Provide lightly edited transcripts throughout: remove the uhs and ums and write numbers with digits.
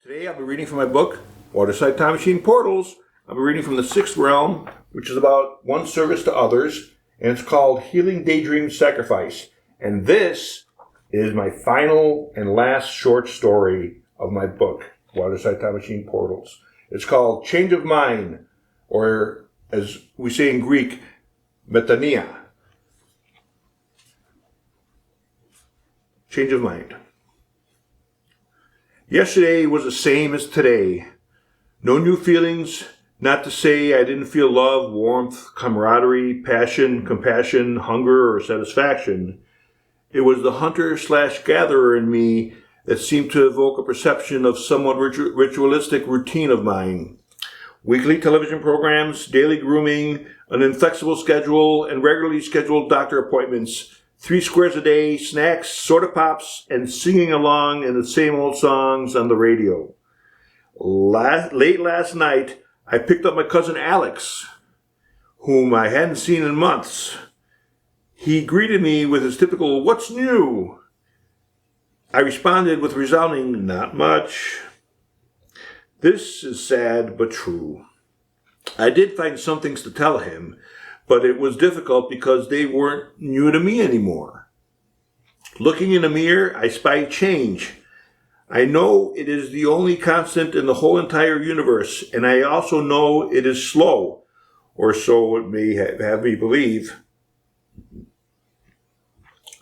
Today I'll be reading from my book, WATERSLiDE Time Machine Portals. I'll be reading from the 6th realm, which is about one service to others, and it's called HEALiNG Daydream SACRiFiCE. And this is my final and last short story of my book, WATERSLiDE Time Machine Portals. It's called Change of Mind, or as we say in Greek, Metanoia. Change of mind. Yesterday was the same as today. No new feelings, not to say I didn't feel love, warmth, camaraderie, passion, compassion, hunger, or satisfaction. It was the hunter/gatherer in me that seemed to evoke a perception of somewhat ritualistic routine of mine. Weekly television programs, daily grooming, an inflexible schedule, and regularly scheduled doctor appointments, 3 squares a day, snacks, soda pops, and singing along in the same old songs on the radio. Late last night, I picked up my cousin Alex, whom I hadn't seen in months. He greeted me with his typical, "What's new?" I responded with resounding, "Not much." This is sad but true. I did find some things to tell him, but it was difficult because they weren't new to me anymore. Looking in a mirror, I spy change. I know it is the only constant in the whole entire universe, and I also know it is slow, or so it may have me believe.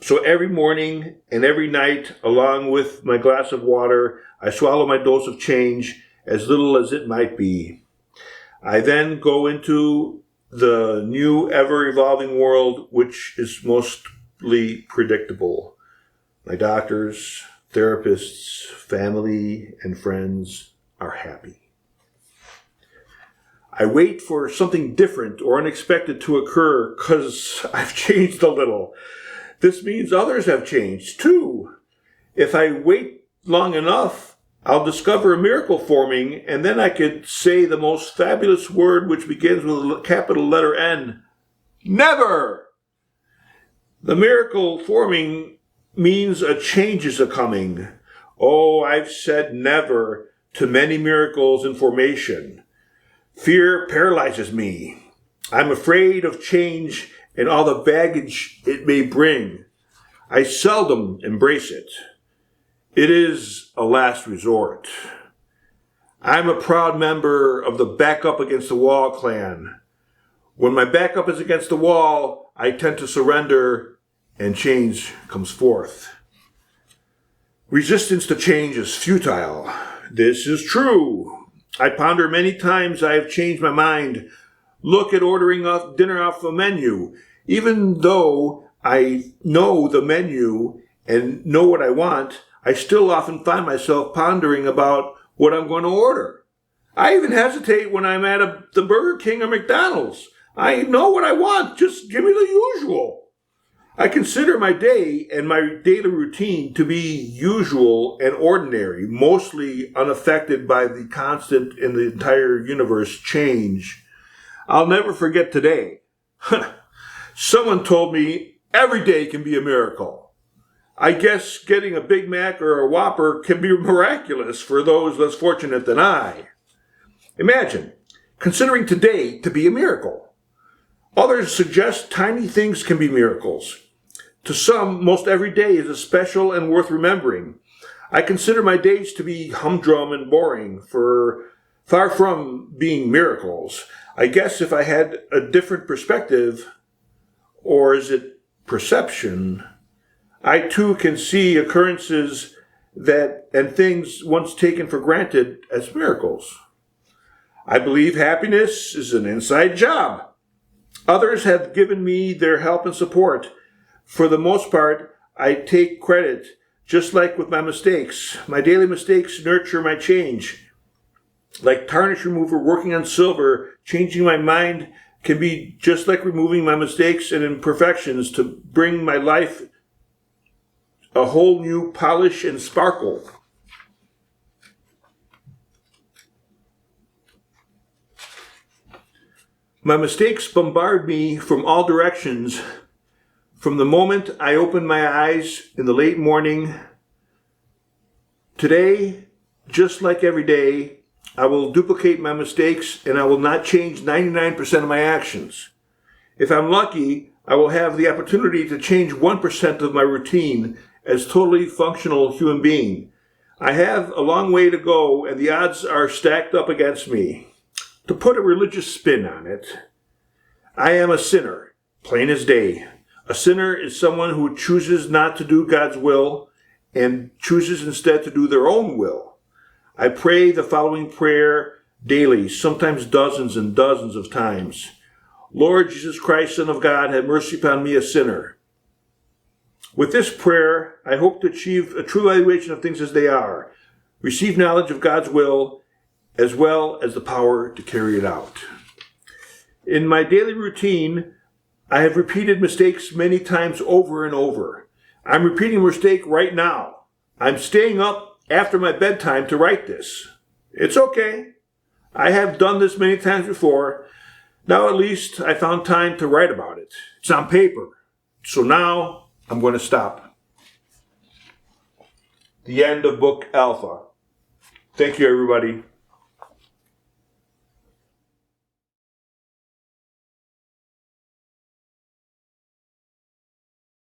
So every morning and every night, along with my glass of water, I swallow my dose of change, as little as it might be. I then go into the new, ever-evolving world, which is mostly predictable. My doctors, therapists, family, and friends are happy. I wait for something different or unexpected to occur because I've changed a little. This means others have changed too. If I wait long enough, I'll discover a miracle forming, and then I could say the most fabulous word which begins with a capital letter N. Never! The miracle forming means a change is a-coming. Oh, I've said never to many miracles in formation. Fear paralyzes me. I'm afraid of change and all the baggage it may bring. I seldom embrace it. It is a last resort. I'm a proud member of the Back Up Against the Wall clan. When my back up is against the wall, I tend to surrender and change comes forth. Resistance to change is futile. This is true. I ponder many times I have changed my mind. Look at ordering dinner off the menu. Even though I know the menu and know what I want, I still often find myself pondering about what I'm going to order. I even hesitate when I'm at the Burger King or McDonald's. I know what I want. Just give me the usual. I consider my day and my daily routine to be usual and ordinary, mostly unaffected by the constant in the entire universe change. I'll never forget today. Someone told me every day can be a miracle. I guess getting a Big Mac or a Whopper can be miraculous for those less fortunate than I. Imagine considering today to be a miracle. Others suggest tiny things can be miracles. To some, most every day is a special and worth remembering. I consider my days to be humdrum and boring, far from being miracles. I guess if I had a different perspective, or is it perception, I too can see occurrences and things once taken for granted as miracles. I believe happiness is an inside job. Others have given me their help and support. For the most part, I take credit, just like with my mistakes. My daily mistakes nurture my change. Like tarnish remover working on silver, changing my mind can be just like removing my mistakes and imperfections to bring my life a whole new polish and sparkle. My mistakes bombard me from all directions. From the moment I open my eyes in the late morning, today just like every day, I will duplicate my mistakes and I will not change 99% of my actions. If I'm lucky, I will have the opportunity to change 1% of my routine as a totally functional human being. I have a long way to go and the odds are stacked up against me. To put a religious spin on it, I am a sinner, plain as day. A sinner is someone who chooses not to do God's will and chooses instead to do their own will. I pray the following prayer daily, sometimes dozens and dozens of times. Lord Jesus Christ, Son of God, have mercy upon me, a sinner. With this prayer, I hope to achieve a true evaluation of things as they are, receive knowledge of God's will, as well as the power to carry it out. In my daily routine, I have repeated mistakes many times over and over. I'm repeating a mistake right now. I'm staying up after my bedtime to write this. It's okay. I have done this many times before. Now at least I found time to write about it. It's on paper. So now I'm going to stop. The end of Book Alpha. Thank you, everybody.